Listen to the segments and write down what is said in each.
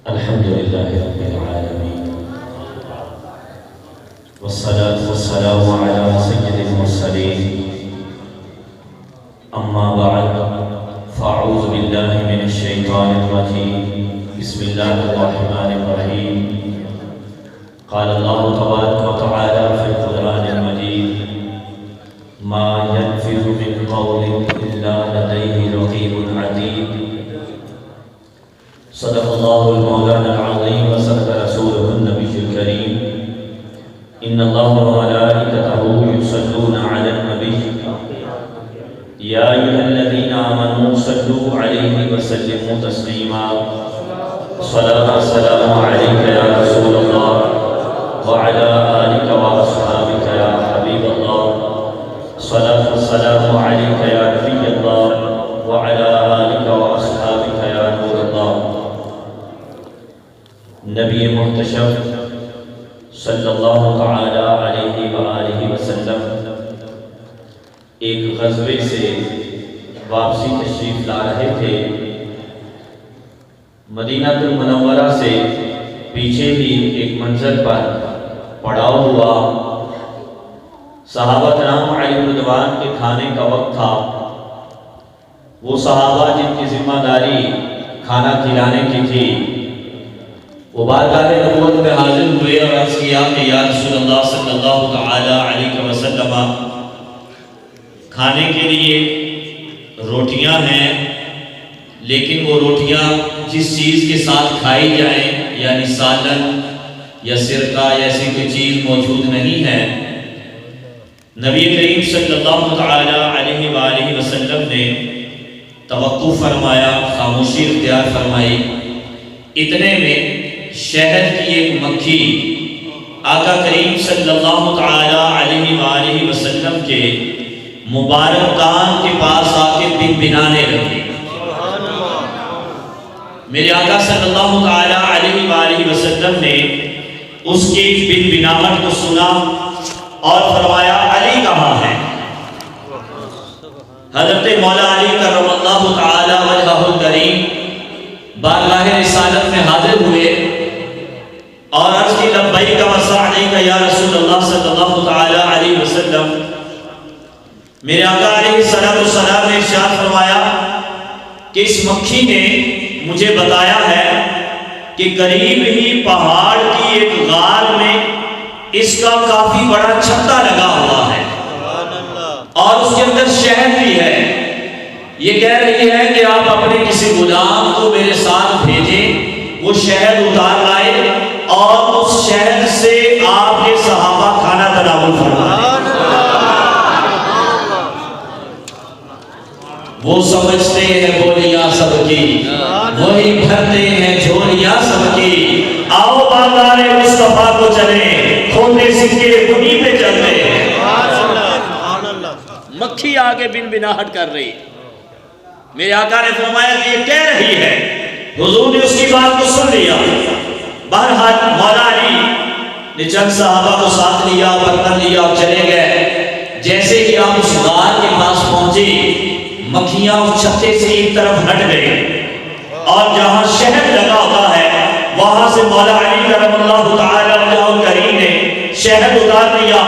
الحمد لله رب العالمين والصلاة والسلام على سيد المرسلين أما بعد فأعوذ بالله من الشيطان الرجيم بسم الله الرحمن الرحيم قال الله تبارك وتعالى في القرآن المجيد ما يلفظ من قول إلا لديه رقيب عتيد صدق الله المولانا العظيم وصدق رسوله النبي الكريم إن الله وملائكته يصلون على النبي يا أيها الذين آمنوا صلوا عليه وسلموا تسليما الصلاة والسلام عليك يا رسول الله وعلى آلك وأصحابك يا حبيب الله الصلاة والسلام عليك يا نبي الله وعلى آلك وأصحابك يا نور الله نبی محتشم صلی اللہ تعالی علیہ وآلہ وسلم ایک غزوے سے واپسی تشریف لا رہے تھے۔ مدینہ المنورہ سے پیچھے ہی ایک منزل پر پڑاؤ ہوا۔ صحابہ کرام علیہ رضوان کے کھانے کا وقت تھا۔ وہ صحابہ جن کی ذمہ داری کھانا کھلانے کی تھی وہ بارگاہ نبوت میں حاضر ہوئے اور عرض کیا کہ یا رسول اللہ صلی اللہ تعالی علیہ وسلم کھانے کے لیے روٹیاں ہیں، لیکن وہ روٹیاں جس چیز کے ساتھ کھائی جائیں یعنی سالن یا سرکہ یا ایسی کوئی چیز موجود نہیں ہے۔ نبی کریم صلی اللہ تعالی علیہ وآلہ وسلم نے توقف فرمایا، خاموشی اختیار فرمائی۔ اتنے میں شہد کی ایک مکھی آقا کریم صلی اللہ تعالی علیہ وآلہ وسلم کے مبارک کان کے پاس آ کے بن بنانے لگی۔ میرے آقا صلی اللہ تعالی علیہ وآلہ وسلم نے اس کے بن بناہٹ کو سنا اور فرمایا علی کہاں ہے؟ حضرت مولا علی کرم اللہ تعالی وجہہ الکریم بارگاہ رسالت میں حاضر ہوئے اور عرض کی لبیک و سعدیک یا رسول اللہ صلی اللہ تعالی علیہ وسلم۔ میرے آقا علیہ السلام نے ارشاد فرمایا کہ اس مکھی نے مجھے بتایا ہے کہ قریب ہی پہاڑ کی ایک غار میں اس کا کافی بڑا چھتا لگا ہوا ہے اور اس کے اندر شہد بھی ہے۔ یہ کہہ رہی ہے کہ آپ اپنے کسی غلام کو میرے ساتھ بھیجیں، وہ شہد اتار لائے اور اس شہد سے آپ کے صحابہ کھانا تناول فرمائیں۔ وہ سمجھتے ہیں بولیاں سب کی، وہی بھرتے ہیں جھولیاں سب کی۔ آؤ بازار مصطفیٰ کو چلیں، کھوتے سکے انہی پہ چلتے ہیں۔ مکھی آگے بن بناہٹ کر رہی، میرے آقا نے فرمایا کہ یہ کہہ رہی ہے۔ حضور نے اس کی بات کو سن لیا۔ بہرحال مولا علی نے چند صحابہ کو ساتھ لیا، برتن لیا اور چلے گئے۔ جیسے ہی آپ اس غار کے پاس پہنچے، مکھیاں اس چھتے سے ایک طرف ہٹ گئے اور جہاں شہد لگا ہوتا ہے وہاں سے مولا علی کرم اللہ تعالی وجہہ الکریم نے شہد اتار دیا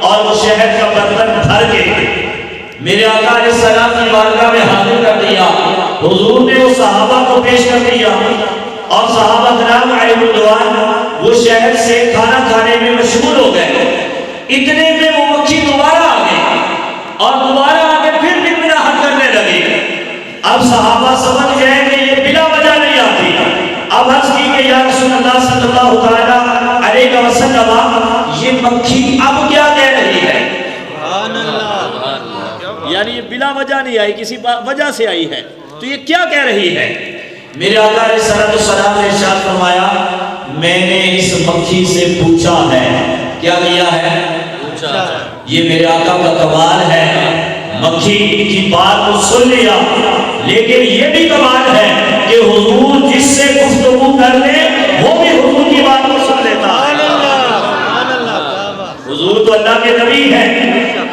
اور وہ شہد کا برتن بھر کے میرے آقا علیہ السلام کی بارگاہ میں حاضر کر دیا۔ حضور نے وہ صحابہ کو پیش کر دیا اور صحابہ کرام علیہ رضوان وہ شہد سے کھانا کھانے میں مشغول ہو گئے۔ اتنے میں وہ مکھی دوبارہ آ گئی اور دوبارہ آ کے پھر بن بناہٹ کرنے لگی۔ اب صحابہ سمجھ گئے کہ یہ بلا وجہ نہیں آتی۔ اب عرض کی کہ یا رسول اللہ صلی اللہ تعالی علیہ وسلم یہ مکھی اب کیا کہہ رہی ہے؟ یعنی یہ بلا وجہ نہیں آئی، کسی وجہ سے آئی ہے، تو یہ کیا کہہ رہی ہے؟ میرے آقا علیہ السلام نے ارشاد فرمایا میں نے اس مکھی سے پوچھا ہے۔ کیا کیا ہے؟ پوچھا ہے۔ یہ میرے آقا کا کمال ہے، مکھی کی بات کو سن لیا، لیکن یہ بھی کمال ہے کہ حضور جس سے گفتگو کر لے وہ بھی حضور کی بات کو سن لیتا ہے۔ حضور تو اللہ کے نبی ہیں،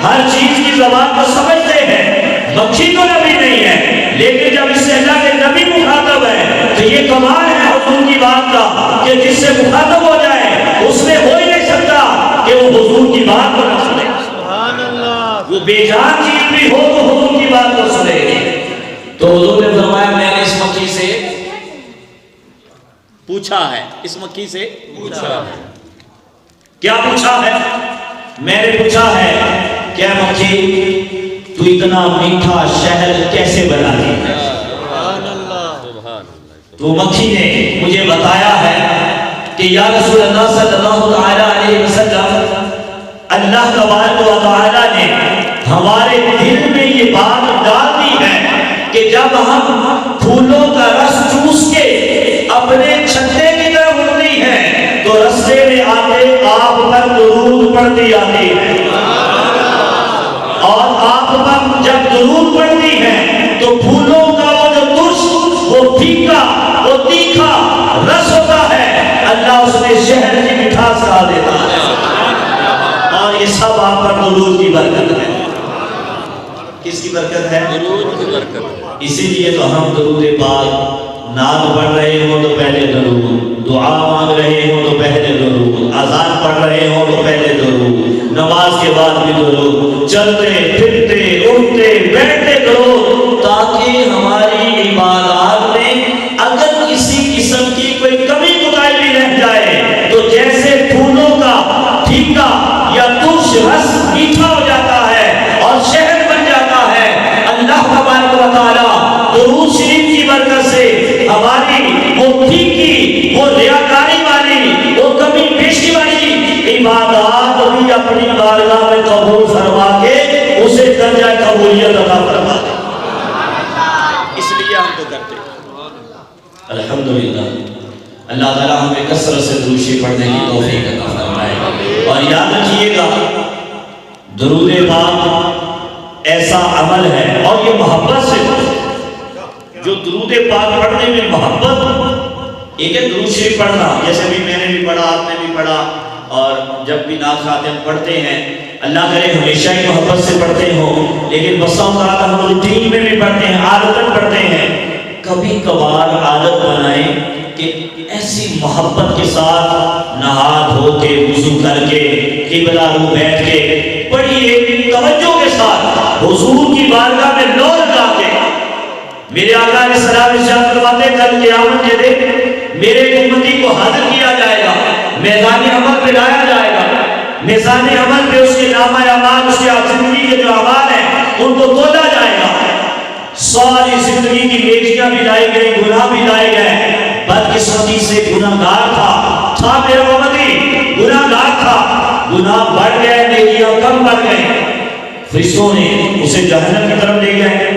ہر چیز کی زبان کو سمجھتے ہیں۔ مکھی تو نبی نہیں ہے، لیکن جب اس سے اللہ کے نبی مخاطب ہے تو یہ کمال ہے حضور کی بات اس سے مخاطب ہو جائے، اس میں ہو ہی نہیں سکتا کہ وہ حضور کی بات کو نہ سنے۔ سبحان اللہ۔ وہ بے جان چیز بھی ہو تو حضور کی بات کو سنے گی۔ تو حضور نے فرمایا میں نے اس مکھی سے پوچھا ہے، اس مکھی سے پوچھا ہے۔ کیا پوچھا ہے؟ میں نے پوچھا ہے کیا مکھی تو اتنا میٹھا شہد کیسے بناتی ہے؟ سبحان اللہ۔ تو مکھی نے مجھے بتایا ہے کہ یا رسول اللہ صلی اللہ علیہ وسلم، اللہ تبارک و تعالیٰ نے ہمارے دل میں یہ بات ڈال دی ہے کہ جب ہم پھولوں کا رس چوس کے اپنے چھتے کی طرف اڑتی ہیں تو رستے میں آتے آپ پر درود پڑتی آتی ہے، اور آپ پر جب درود پڑتی ہے تو پھولوں کا وہ جو ترش، وہ پھیکا، وہ تیکھا رس ہوتا ہے، اللہ اس میں شہد کی مٹھاس ڈال دیتا ہے، اور یہ سب آپ پر درود کی برکت ہے۔ کس کی برکت ہے؟ درود کی برکت۔ اسی لیے تو ہم درود پاک نعت پڑھ رہے ہوں تو پہلے درود، دعا مانگ رہے ہوں تو پہلے درود، اذان پڑھ رہے ہوں تو پہلے درود، نماز کے بعد بھی درود، چلتے پھرتے اٹھتے بیٹھتے درود، تاکہ ہماری عبادات میں اگر کسی قسم کی کوئی کمی کوتاہی بھی رہ جائے تو جیسے پھولوں کا پھیکا یا ترش رس میٹھا ہو جاتا ہے اور شہد بن جاتا ہے، اللہ تبارک و تعالیٰ درود شریف کی برکت سے ہماری وہ پھیکی، وہ ریاکاری والی، وہ کمی پیشی والی عبادات بھی اپنی بارگاہ میں قبول فرما کے اسے درجہ قبولیت عطا فرما دے۔ اس لیے ہم تو کرتے ہیں۔ الحمدللہ اللہ تعالیٰ ہمیں کثرت سے درود شریف پڑھنے کی توفیق عطا فرمائے۔ اور یاد رکھیے گا درود پاک ایسا عمل ہے، اور یہ محبت سے جو درود پاک پڑھنے میں محبت، ایک ہے درود شریف پڑھنا، جیسے بھی میں نے بھی پڑھا، آپ نے بھی پڑھا، اور جب بھی نعت خاتم پڑھتے ہیں اللہ کرے ہمیشہ ہی محبت سے پڑھتے ہوں، لیکن بسا اوقات ہم روٹین میں بھی پڑھتے ہیں، عادتاً پڑھتے ہیں، کبھی کبھار عادت بنائیں کہ ایسی محبت کے ساتھ نہا دھو کے وضو کر کے قبلہ رو بیٹھ کے پڑھیے، توجہ کے ساتھ حضور کی بارگاہ میں لو لگا کے۔ میرے آقا علیہ السلام ارشاد فرماتے ہیں کل قیامت کے دن میرے امتی کو حاضر کیا جائے گا، میدان عمل پہ لایا جائے گا، میدان عمل پہ اس کے نامہ اعمال، اس کی زندگی کے جو اعمال ہیں ان کو تولا جائے گا۔ ساری زندگی کی نیکیاں بھی لائی گئی، گناہ بھی لائے گئے، بدقسمتی سے گناہگار تھا میرا امتی، گناہگار تھا، گناہ بڑھ گئے، نیکیاں کم بڑھ گئے، فرشتوں نے اسے جہنم کی طرف لے گئے۔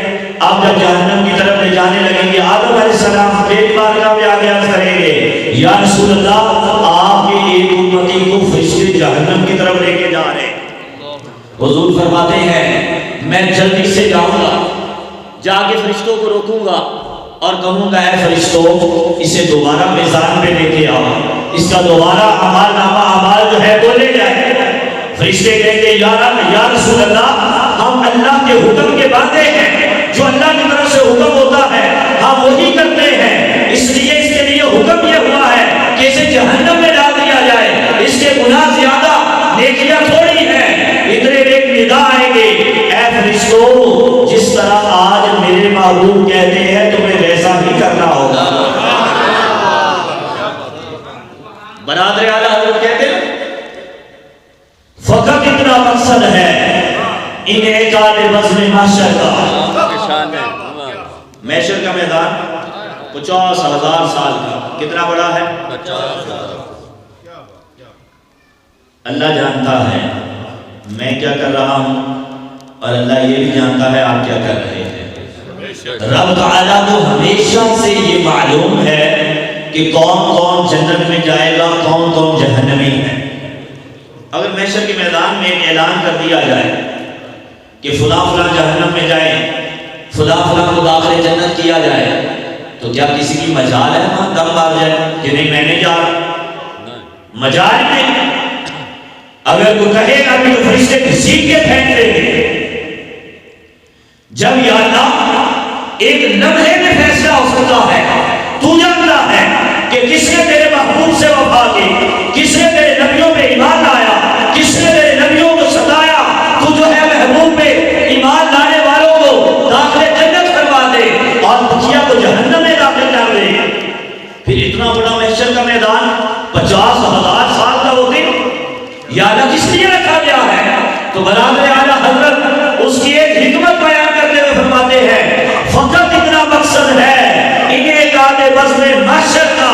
آپ جب جہنم کی طرف لے جانے لگیں گے، آدم علیہ السلام ایک بارگاہ میں آگے عرض کریں گے یا رسول اللہ آپ کے ایک امتی کو فرشتے جہنم کی طرف لے کے جا رہے ہیں۔ حضور فرماتے ہیں میں جلدی سے جاؤں گا، جا کے فرشتوں کو روکوں گا اور کہوں گا اے فرشتوں اسے دوبارہ میزان پہ لے کے آؤ، اس کا دوبارہ اعمال نامہ اعمال جو ہے وہ لے جائے۔ فرشتے کہیں گے یا رسول اللہ ہم اللہ کے حکم کے بندے ہیں، جو اللہ کی طرف سے حکم ہوتا ہے ہم وہی کرتے ہیں، اس لیے اس کے لیے حکم یہ ہوا ہے کہ اسے جہنم میں ڈال دیا جائے، اس کے گناہ زیادہ نیکیاں تھوڑی ہیں۔ اتنے ایک ندا آئیں گے اے فرشتوں جس طرح آج میرے محبوب کہتے ہیں تمہیں ویسا ہی کرنا ہوگا۔ برادر اعلیٰ حضرت کہتے ہیں فقط اتنا مقصد ہے انعقاد بزم محشر کا، محشر کا میدان 50,000 سال کا، کتنا بڑا ہے؟ 50,000۔ اللہ جانتا ہے میں کیا کر رہا ہوں اور اللہ یہ بھی جانتا ہے آپ کیا کر رہے ہیں۔ رب تعالیٰ کو ہمیشہ سے یہ معلوم ہے کہ کون کون جنت میں جائے گا، کون کون جہنمی ہے۔ اگر محشر کے میدان میں ایک اعلان کر دیا جائے کہ فلاں فلاں جہنم میں جائیں، فلاں فلاں کو داخل جنت کیا جائے، تو کیا کسی کی مجال ہے وہاں دم مار جائے کہ نہیں میں نہیں جا رہا؟ مجال نہیں۔ اگر کوئی کہے گا کہ فرشتے گھسیٹ کے پھینک دیں گے۔ جب یا اللہ ایک لمحے میں فیصلہ ہو سکتا ہے، تو جانتا ہے کہ کس نے تیرے محبوب سے وفا پھر اتنا بڑا محشر کا میدان 50,000 سال کا وہ دن یا اللہ کس لیے رکھا گیا ہے؟ تو برادر اعلیٰ حضرت اس کی ایک حکمت بیان کرتے ہوئے فرماتے ہیں فقط اتنا مقصد ہے انہیں ایک آدھے بزم محشر کا،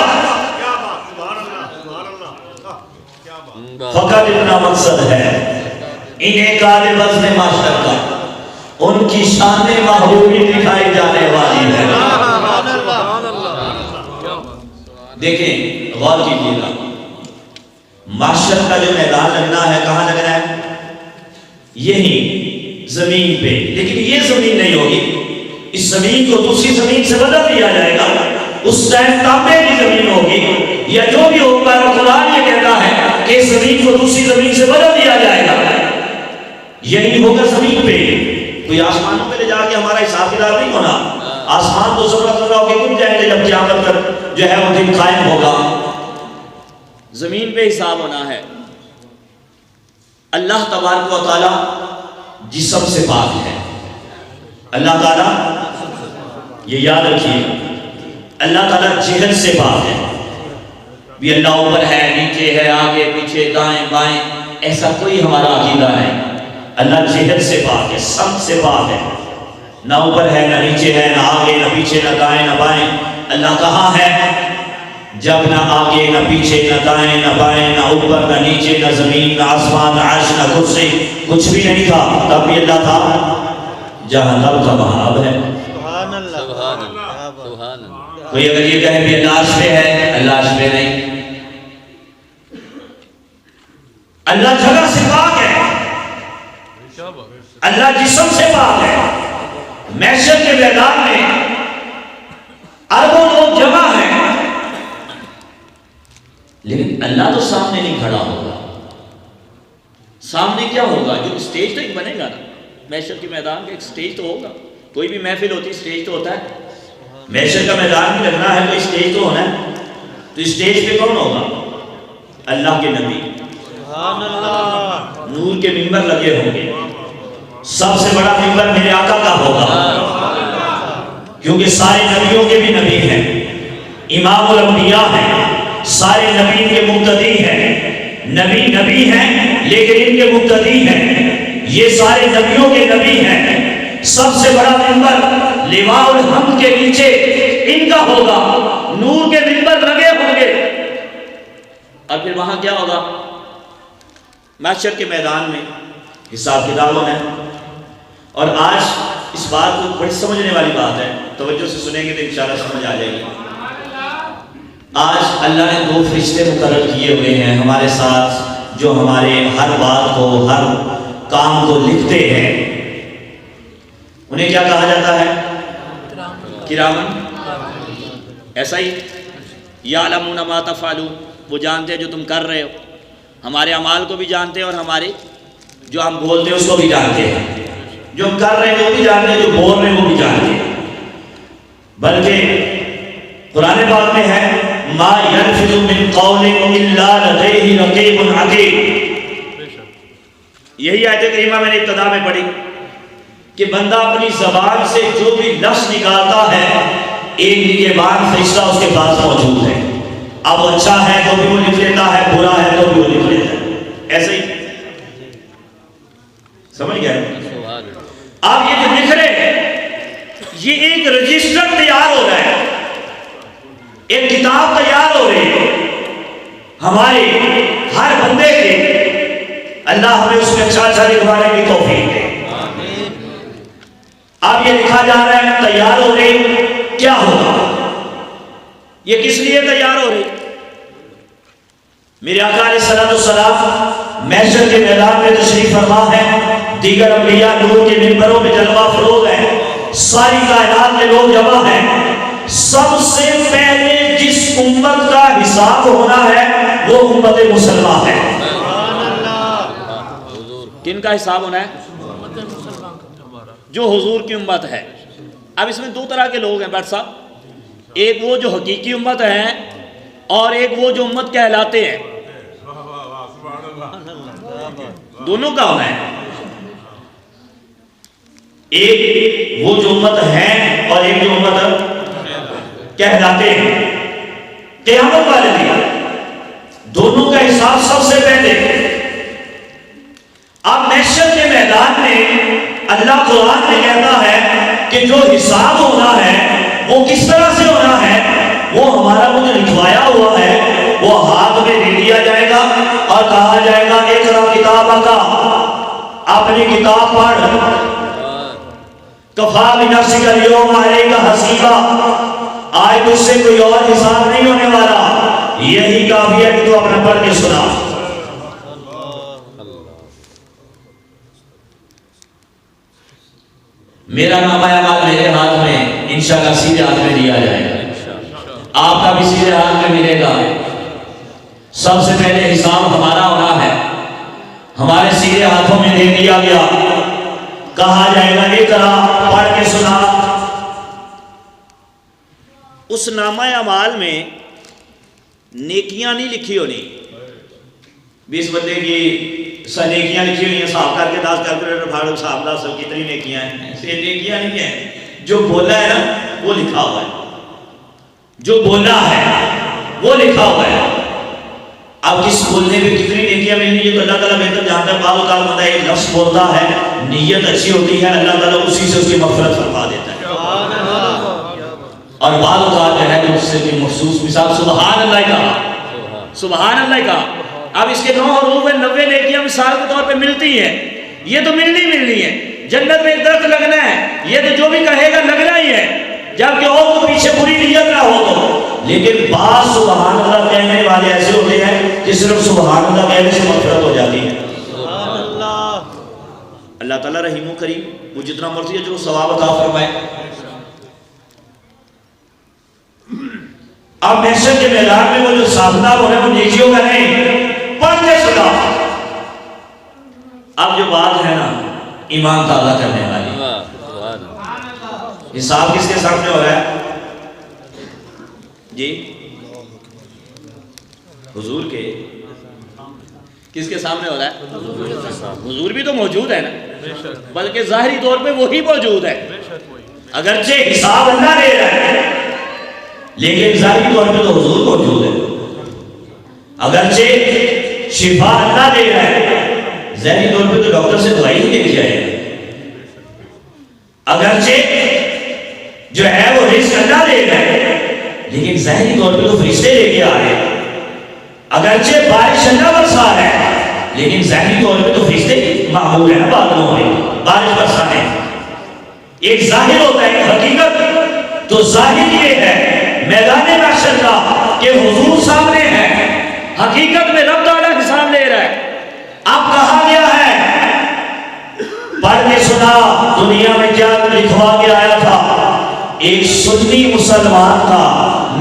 فقط اتنا مقصد ہے انہیں ایک آدھے بزم محشر کا، ان کی شان محبوبی دکھائی جانے والی ہے۔ دیکھیں غور کیجیے گا، محشر کا جو میدان لگنا ہے کہاں لگنا ہے؟ یہی زمین پہ، لیکن یہ زمین نہیں ہوگی، اس زمین کو دوسری زمین سے بدل دیا جائے گا، اس ٹائم تانبے کی زمین ہوگی یا جو بھی ہوگا۔ قرآن یہ کہتا ہے کہ اس زمین کو دوسری زمین سے بدل دیا جائے گا، یہی ہوگا زمین پہ۔ کوئی آسمانوں پہ لے جا کے ہمارا حساب کتاب نہیں ہونا، آسمان تو ذرہ ذرہ ہو کے گم جائیں گے جب قیامت تک جو ہے وہ دن قائم ہوگا۔ زمین پہ حساب ہونا ہے۔ اللہ تبارک و تعالی جسم سے پاک ہے، اللہ تعالی یہ یاد رکھیے، اللہ تعالی جہل سے پاک ہے۔ بھی اللہ اوپر ہے، نیچے ہے، آگے پیچھے دائیں بائیں، ایسا کوئی ہمارا عقیدہ نہیں۔ اللہ جہل سے پاک ہے، سم سے پاک ہے، نہ اوپر ہے نہ نیچے ہے، نہ آگے نہ پیچھے نہ دائیں نہ بائیں۔ اللہ کہاں ہے؟ جب نہ آگے نہ پیچھے نہ دائیں نہ بائیں، نہ اوپر نہ نیچے نہ زمین نہ آسمان نہ عرش نہ کرسی، کچھ بھی نہیں تھا، تب بھی اللہ تھا جہاں تب کا بہاو ہے۔ سبحان اللہ، سبحان اللہ، سبحان اللہ۔ کوئی اگر یہ کہے بھی اللہ عرش پہ ہے، اللہ عرش پہ نہیں، اللہ جگہ سے پاک ہے، اللہ جسم سے پاک ہے۔ محشر کے میدان میں اربوں لوگ جمع ہیں، لیکن اللہ تو سامنے نہیں کھڑا ہوگا۔ سامنے کیا ہوگا؟ جو اسٹیج تو ایک بنے گا نا، محشر کے میدان کا ایک اسٹیج تو ہوگا۔ کوئی بھی محفل ہوتی اسٹیج تو ہوتا ہے، محشر کا میدان بھی لگنا ہے تو اسٹیج تو ہونا ہے، تو اسٹیج پہ کون ہوگا؟ اللہ کے نبی، سبحان اللہ، نور کے ممبر لگے ہوں گے۔ سب سے بڑا ممبر میرے آقا کا ہوگا، کیونکہ سارے نبیوں کے بھی نبی ہیں، امام الانبیاء ہیں، سارے نبی کے مقتدی ہیں، نبی نبی ہیں لیکن ان کے مقتدی ہیں، یہ سارے نبیوں کے نبی ہیں۔ سب سے بڑا ممبر لواء الحمد کے نیچے ان کا ہوگا، نور کے ممبر لگے ہوں گے، اور پھر وہاں کیا ہوگا؟ محشر کے میدان میں حساب کتاب ہونا ہے۔ اور آج اس بات کو بڑی سمجھنے والی بات ہے، توجہ سے سنیں گے تو انشاءاللہ سمجھ آ جائے گی۔ آج اللہ نے 2 فرشتے مقرر کیے ہوئے ہیں ہمارے ساتھ، جو ہمارے ہر بات کو، ہر کام کو لکھتے ہیں۔ انہیں کیا کہا جاتا ہے؟ کرامن، ایسا ہی یعلمون ما تفعلون، وہ جانتے ہیں جو تم کر رہے ہو، ہمارے اعمال کو بھی جانتے ہیں اور ہمارے جو ہم بولتے ہیں اس کو بھی جانتے ہیں، جو ہم کر رہے ہیں وہ بھی جانتے ہیں، جو بول رہے ہیں وہ بھی جانتے ہیں۔ بلکہ قرآن پاک میں ہے ما يلفظ من قول الا لديه رقیب عتید، یہی آیت کریمہ میں نے ابتدا میں پڑھی کہ بندہ اپنی زبان سے جو بھی لفظ نکالتا ہے ایک نگہبان فرشتہ اس کے پاس موجود ہے، اب اچھا ہے تو بھی وہ لکھ لیتا ہے، برا ہے تو بھی وہ لکھ لیتا ہے، ایسے ہی سمجھ گئے؟ آپ یہ جو لکھ رہے ہیں یہ ایک رجسٹر تیار ہو رہا ہے، ایک کتاب تیار ہو رہی ہے ہمارے ہر بندے کے، اللہ ہمیں اس میں اچھا اچھا لکھوانے کی توفیق دے۔ اب یہ لکھا جا رہا ہے، تیار ہو رہی، کیا ہوگا؟ یہ کس لیے تیار ہو رہی؟ میرے آقا علیہ السلام محشر کے میدان میں تشریف فرما ہے، دیگر انبیاء نور کے منبروں میں جلوہ فروز ہیں، ساری کائنات میں لوگ جمع ہیں۔ سب سے پہلے جس امت کا حساب ہونا ہے وہ امت مسلمہ ہے۔ کن کا حساب ہونا ہے؟ جو حضور کی امت ہے۔ اب اس میں 2 طرح کے لوگ ہیں بٹ صاحب، ایک وہ جو حقیقی امت ہیں اور ایک وہ جو امت کہلاتے ہیں، دونوں کا ہونا ہے۔ ایک وہ جو امت ہے اور ایک جو امت کہلاتے ہیں۔ قیامت والے دن دونوں کا حساب سب سے پہلے. اب محشر کے میدان میں اللہ قرآن میں کہتا ہے کہ جو حساب ہونا ہے وہ کس طرح سے ہونا ہے، وہ ہمارا مجھے لکھوایا ہوا ہے، وہ ہاتھ میں دے دیا جائے گا اور کہا جائے گا اقرا کتابک، اپنی کتاب پڑھ، کفا بنفسک اليوم علیک حسیبا، آج تجھ سے کوئی اور حساب نہیں ہونے والا، یہی کافی ہے کہ تو اپنا پڑھ کے سنا. میرا نامہ اعمال میرے ہاتھ میں انشاءاللہ سیدھے ہاتھ میں دیا جائے گا، آپ کا بھی سیدھے ہاتھ میں ملے گا. سب سے پہلے حساب ہمارا ہونا ہے، ہمارے سیدھے ہاتھوں میں دے دیا گیا، کہا جائے گا اقرا، پڑھ کے سنا. اس نامہ اعمال میں نیکیاں نہیں لکھی ہونی، 20 بندے کی نیکیاں لکھی ہوئی ہیں، صاحب کر کے 10 کیلکولیٹر پھاڑو، صاحب 10 کتنی نیکیاں ہیں، ایسے نیکیاں نہیں ہیں. جو بولا ہے نا وہ لکھا ہوا ہے، جو بولا ہے وہ لکھا ہوا ہے. اب کس بولنے پہ کتنی نیکیاں ملنی ہے تو اللہ تعالیٰ بہتر جانتا ہے. بعض اوقات بندہ ایک لفظ بولتا ہے، نیت اچھی ہوتی ہے، اللہ تعالیٰ اسی سے اس کی مغفرت فرما دیتا ہے، اور بعض اوقات جو ہے اس سے بھی مخصوص مثال سبحان اللہ کا، سبحان اللہ کا. اب اس کے 9 حروف ہیں، 90 نیکیاں مثال کے طور پہ ملتی ہیں، یہ تو ملنی ہے. جنت میں ایک درخت لگنا ہے، یہ تو جو بھی کہے گا لگنا ہی ہے، جبکہ اور تو پیچھے بری نیت نہ ہو تو. لیکن بعض سبحان اللہ کہنے والے ایسے ہوتے ہیں کہ صرف سبحان اللہ کہنے سے مغفرت ہو جاتی ہے. اللہ تعالیٰ رحیم و کریم، وہ جتنا مرضی اجر و ثواب عطا فرمائے. اب محشر کے میدان میں وہ جو صاحبدار ہو رہے ہیں وہ نیکیوں کا نہیں، پڑھ کے سنا. اب جو بات ہے نا ایمان تازہ کرنے والی، حساب کس کے سامنے ہو رہا ہے جی؟ حضور کے. کس کے سامنے ہو رہا ہے؟ حضور بھی تو موجود ہے نا، بلکہ ظاہری طور پہ وہی موجود ہے. اگرچہ حساب اللہ دے رہا ہے لیکن ظاہری طور پہ تو حضور موجود ہے. اگرچہ شفا اللہ دے رہا ہے، ظاہری طور پہ تو ڈاکٹر سے دوائی ہی لے کے آئے. اگرچہ جو ہے وہ رزق اللہ دے رہا ہے لیکن ظاہری طور پہ تو فرشتے لے کے آ رہے ہیں. اگرچہ بارش اللہ برسا ہے لیکن ظاہری طور پہ تو فرشتے معمول ہیں بادلوں میں بارش برسانے. ایک ظاہر ہوتا ہے ایک حقیقت. تو ظاہر یہ ہے میدان محشر کا کہ حضور سامنے ہے، حقیقت میں رب تعالیٰ حساب لے رہا ہے. اب کہا گیا ہے پڑھ کے سنا دنیا میں کیا لکھوا کے آیا تھا. ایک سنی مسلمان کا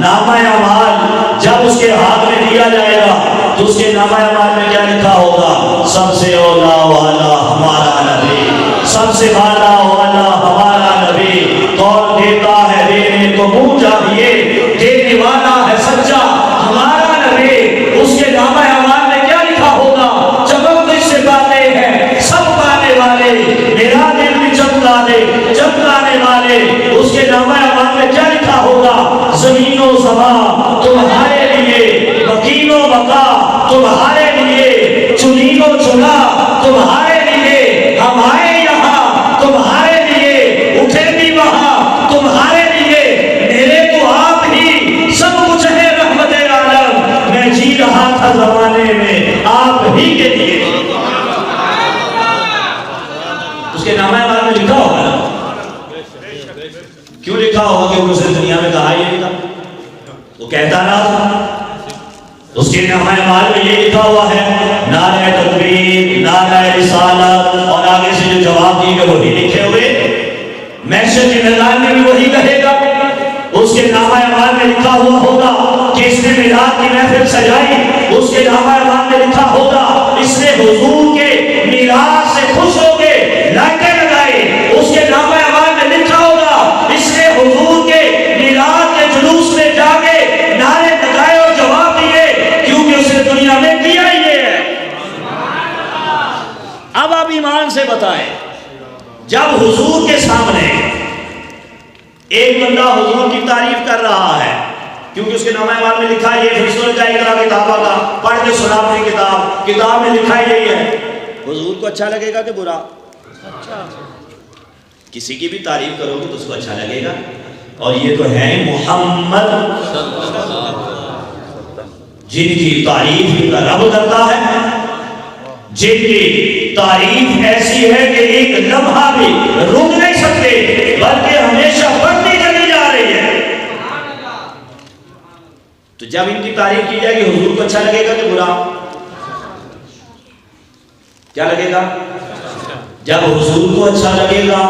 نامہ اعمال جب اس کے ہاتھ میں دیا جائے گا تو اس کے نامہ اعمال میں کیا لکھا ہوگا؟ سب سے اولا والا ہمارا نبی، سب سے والا والا ہمارا نبی. کون دیتا ہے دینے کو منہ چاہیے، دینے والا ہے سچا ہمارا نبی. اس کے نامہ اعمال میں کیا لکھا ہوگا؟ چمکدش سے باتیں ہیں سب پانے والے، میرا دل بھی چمکانے والے. اس کے نامہ اعمال میں کیا لکھا ہوگا؟ زمین و زمان تمہارے لیے، مکین و مکا تمہارے لیے، چنین و چنا تمہارے لیے، ہم آئے یہاں تمہارے لیے، اٹھے بھی وہاں تمہارے لیے. میرے تو آپ ہی سب کچھ ہے رحمت عالم، میں جی رہا تھا زمانے میں آپ ہی کے لیے. اس کے نامہ اعمال میں لکھا ہوگا نا. کیوں لکھا ہوگا؟ کہ اسے دنیا میں کہا یہ تھا، وہ کہتا نہ تھا. اس کے نامہ اعمال میں یہ لکھا ہوا ہے نعرہ تکبیر، نعرہ رسالت، اور آگے سے جو جواب دیے گا وہی لکھے ہوئے. محشر کے میدان میں بھی وہی کہے گا. اس کے نامہ اعمال میں لکھا ہوا ہوگا کہ اس نے میلاد کی محفل سجائی. اس کے نامہ اعمال میں لکھا ہوگا اس نے حضور کے میلاد سے خوش ہو کے لائٹیں لگائی. اس کے نامہ اعمال میں لکھا ہوگا اس نے حضور کے میلاد کے جلوس میں جا کے نعرے لگائے اور جواب دیے، کیونکہ اس نے دنیا میں کیا ہی یہ ہے. اب آپ ایمان سے بتائیں، جب حضور کے سامنے ایک بندہ حضور کی تعریف کر رہا ہے کیونکہ اس کے نامہ اعمال میں لکھا ہے یہ فرشتوں نے کہا اقرا کتابہ کا پڑھ کے سنا اپنی کتاب میں لکھا ہے یہی ہے. حضور کو اچھا لگے گا کہ برا؟ اچھا. کسی کی بھی تعریف کرو گے تو اس کو اچھا لگے گا. اور یہ تو ہے محمد جن کی تعریف رب کرتا ہے، جن کی تعریف ایسی ہے کہ ایک لمحہ بھی رک نہیں سکتے بلکہ ہمیشہ بڑھتی چلی جا رہی ہے. تو جب ان کی تعریف کی جائے گی حضور کو اچھا لگے گا کہ برا؟ کیا لگے گا؟ جب حضور کو اچھا لگے گا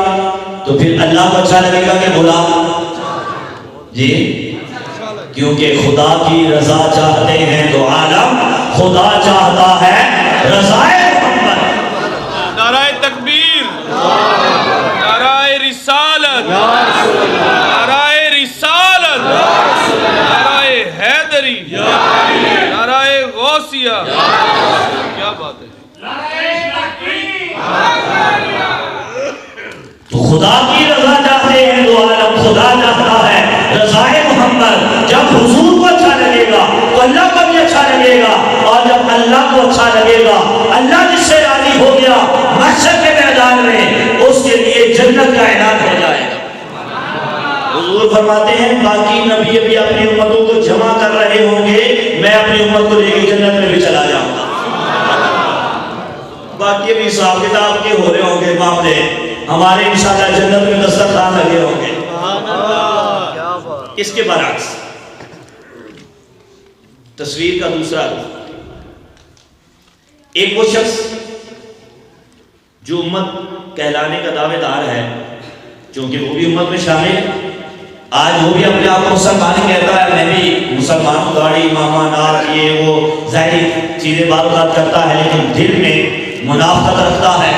تو پھر اللہ کو اچھا لگے گا کہ برا؟ جی کیونکہ خدا کی رضا چاہتے ہیں تو عالم خدا چاہتا ہے رضائے محمد. نعرہ تکبیر، نعرہ رسالت، نعرہ رسالت، نعرہ حیدری، نعرہ غوثیہ. کیا بات ہے. تو خدا کی رضا چاہتے ہیں تو عالم خدا چاہتا ہے رضائے محمد. جب حضور کو اچھا لگے گا تو اللہ کو بھی اچھا لگے گا، اور جب اللہ کو اچھا لگے گا اللہ جس سے راضی ہو گیا محشر کے میدان میں اس کے لیے جنت کا اعلان ہو جائے گا. حضور فرماتے ہیں باقی نبی ابھی اپنی امتوں کو جمع کر رہے ہوں گے، میں اپنی امت کو لے کے جنت میں بھی چلا جاؤں گا. باقی بھی حساب کتاب کے ہو رہے ہوں گے معاملے، ہمارے انشاءاللہ جنت میں دسترخوان لگے ہوں گے. اس کے برعکس تصویر کا دوسرا رخ، ایک وہ شخص جو امت کہلانے کا دعوے دار ہے، چونکہ وہ بھی امت میں شامل ہے. آج وہ بھی اپنے آپ کو مسلمان کہتا ہے، میں بھی مسلمان، داڑھی امامہ ناک یہ وہ ظاہری چیزیں بات بات کرتا ہے، لیکن دل میں منافقت رکھتا ہے.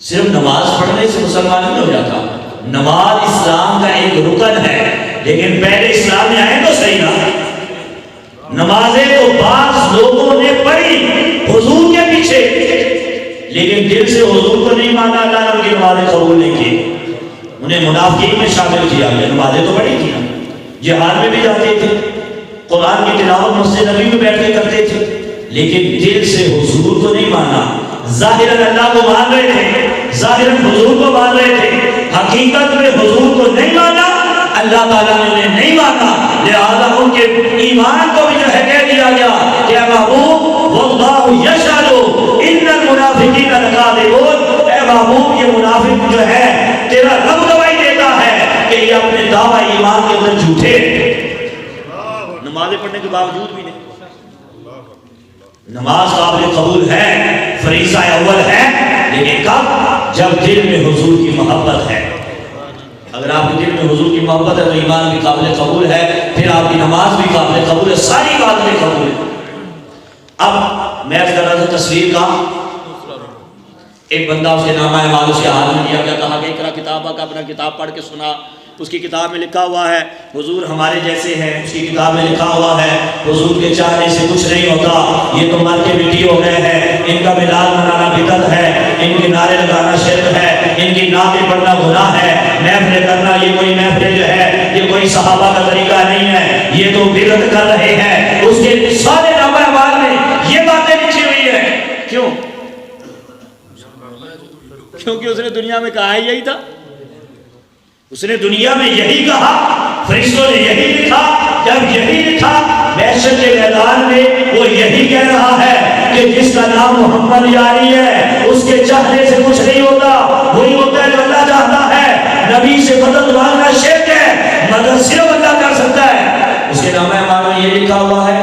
صرف نماز پڑھنے سے مسلمان نہیں ہو جاتا. نماز اسلام کا ایک رکن ہے، لیکن پہلے اسلام میں آئے تو صحیح نہ. نمازیں تو بعض لوگوں نے پڑھی حضور کے پیچھے، لیکن دل سے حضور کو نہیں مانا، اللہ نے ان کی نمازیں قبول نہیں کی، انہیں منافقین میں شامل کیا گیا. نمازیں تو پڑھی تھی، جہاد میں بھی جاتے تھے، قرآن کی تلاوت مسجد نبی میں بیٹھ کے کرتے تھے، لیکن دل سے حضور کو نہیں مانا. ظاہراً اللہ کو مان رہے تھے، ظاہراً حضور کو مان رہے تھے، حقیقت میں حضور کو نہیں مانا، اللہ تعالیٰ نے انہیں نہیں مانا. لہذا ان کے ایمان کو بھی جو ہے کہہ دیا گیا کہ اے محبوب واللہ یشہد ان المنافقین لکاذبون. اے محبوب یہ منافق جو ہے تیرا رب گواہی دیتا ہے کہ یہ اپنے دعوی ایمان کے اندر جھوٹے. نمازیں پڑھنے کے باوجود بھی نہیں. نماز قابل قبول ہے، فریضہ اول ہے، لیکن کب؟ جب دل میں حضور کی محبت ہے. اگر آپ کے دل میں حضور کی محبت ہے تو ایمان بھی قابل قبول ہے، پھر آپ کی نماز بھی قابل قبول ہے، ساری باتیں قبول ہے. اب میں کر رہا تھا تصویر کا، ایک بندہ اس کے نامہ اعمال اس کے ہاتھ میں لیا گیا، کہا کہ اقرا کتابہ کا، اپنا کتاب پڑھ کے سنا. اس کی کتاب میں لکھا ہوا ہے حضور ہمارے جیسے ہیں. اس کی کتاب میں لکھا ہوا ہے حضور کے چاہنے سے کچھ نہیں ہوتا، یہ تو مر کے مٹی ہو گئے ہیں، ان کا میلاد منانا بدعت ہے، ان کے نعرے لگانا شرک ہے، ان کی نعتیں پڑھنا گناہ ہے، محفلیں کرنا یہ کوئی محفلیں جو ہے یہ کوئی صحابہ کا طریقہ نہیں ہے، یہ تو بدعت کر رہے ہیں. اس کے سارے نامہ اعمال میں یہ باتیں لکھی ہوئی ہیں. کیوں؟ کیونکہ اس نے دنیا میں کہا یہی تھا. اس نے دنیا میں یہی کہا، فرشتوں نے یہی لکھا. جب یہی لکھا محشر کے میدان میں وہ یہی کہہ رہا ہے کہ جس کا نام محمد یاری ہے اس کے چاہنے سے کچھ نہیں ہوتا، وہی ہوتا ہے جو اللہ چاہتا ہے. نبی سے مدد مانگنا شرک ہے، مدد صرف اللہ کر سکتا ہے. اس کے نامہ اعمال میں یہ لکھا ہوا ہے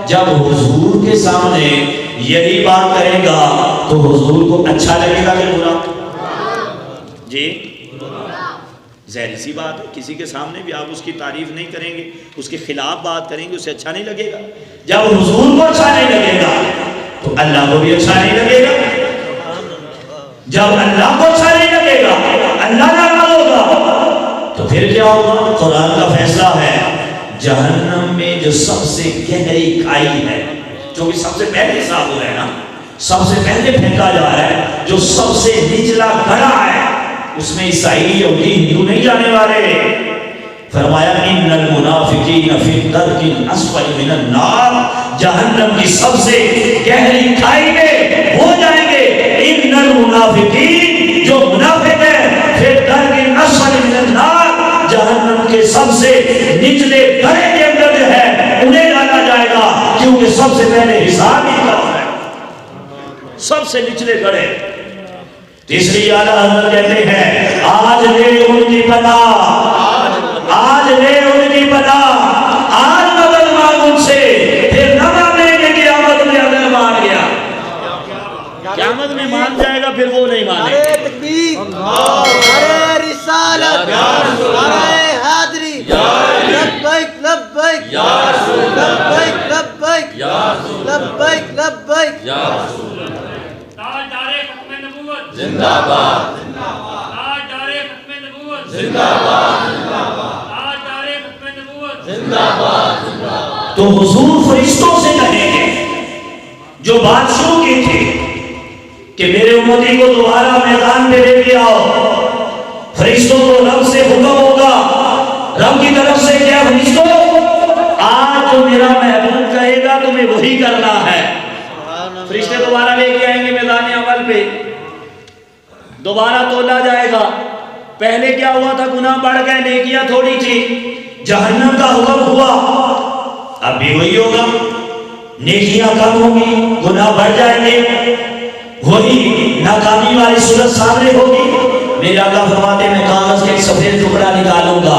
جب حضور کے سامنے یہی بات کرے گا تو حضور کو اچھا لگے گا کہ برا؟ جی ظاہر سی بات ہے، کسی کے سامنے بھی آپ اس کی تعریف نہیں کریں گے، اس کے خلاف بات کریں گے، اسے اچھا نہیں لگے گا. جب حضور کو اچھا نہیں لگے گا تو اللہ کو بھی اچھا نہیں لگے گا. جب اللہ کو اچھا نہیں لگے گا، اللہ ناراض ہوگا، تو پھر کیا ہوگا؟ قرآن کا فیصلہ ہے جہنم میں جو سب سے گہری کھائی ہے، جو کہ سب سے پہلے حساب ہو رہا ہے نا، سب سے پہلے پھینکا جا رہا ہے، جو سب سے نچلا گڑھا ہے، اس میں عیسائی یہودی ہندو نہیں جانے والے. فرمایا ان المنافقین فی الدرک الاسفل من النار، جہنم کی سب سے گہری کھائی میں ہو جائیں گے ان المنافقین، جو منافق ہیں، فی الدرک الاسفل من النار، جہنم کے سب سے نچلے گڑھے کے اندر جو ہے انہیں ڈالا جائے گا، کیونکہ سب سے پہلے حساب ہی کا ہے، سب سے نچلے گڑھے۔ تیسری اعلیٰ حضرت کہتے ہیں آج لے ان کی پناہ، آج لے ان کی پناہ، آج مدد مانگ ان سے، پھر نہ مانیں گے قیامت میں اگر مان گیا، قیامت میں مان جائے گا پھر وہ نہیں مانے۔ نعرہ تکبیر، نعرہ رسالت، نعرہ حیدری، لبیک لبیک لبیک لبیک لبیک لبیک تاجدار ختم نبوت زندہ باد، تاجدار ختم نبوت زندہ باد، تاجدار ختم نبوت زندہ باد۔ تو حضور فرشتوں سے کہیں گے جو بادشاہوں کے تھے کہ میرے امتی کو دوبارہ میدان میں لے کے آؤ، فرشتوں کو رب سے حکم ہوگا، رب کی طرف سے کیا فرشتوں آج جو میرا محبوب کہے گا تمہیں وہی کرنا ہے۔ فرشتے دوبارہ لے کے آئیں گے میدان عمل پہ، دوبارہ تولا جائے گا، پہلے کیا ہوا تھا، گناہ بڑھ گئے، نیکیاں تھوڑی تھی، جہنم کا حکم ہوا، اب بھی وہی ہوگا، نیکیاں کم ہوں گی، گناہ بڑھ جائیں گے، وہی ناکامی والی صورت سامنے ہوگی۔ میرے آقا فرماتے میں کاغذ کے ایک سفید ٹکڑا نکالوں گا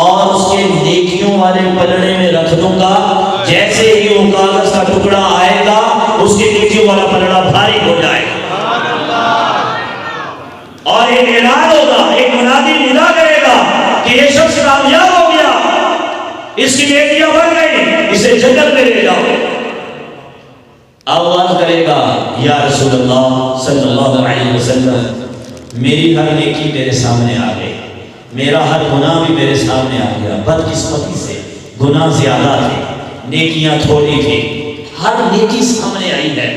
اور اس کے نیکیوں والے پلڑے میں رکھ دوں گا، جیسے ہی وہ کاغذ کا ٹکڑا آئے گا اس کے نیکیوں والا پلڑا بھاری ہو جائے گا، اور ایک اعلان ہوگا، ایک منادی ندا کرے گا کہ یہ شخص کامیاب ہو گیا، اس کی نیکیاں بڑھ گئی، اسے جنت میں لے جاؤ۔ آواز کرے گا یا رسول اللہ صلی اللہ علیہ وسلم میری ہر نیکی میرے سامنے آ گئی، میرا ہر گناہ بھی میرے سامنے آ گیا، بدقسمتی سے گناہ زیادہ تھے، نیکیاں تھوڑی تھی، ہر نیکی سامنے آئی ہے،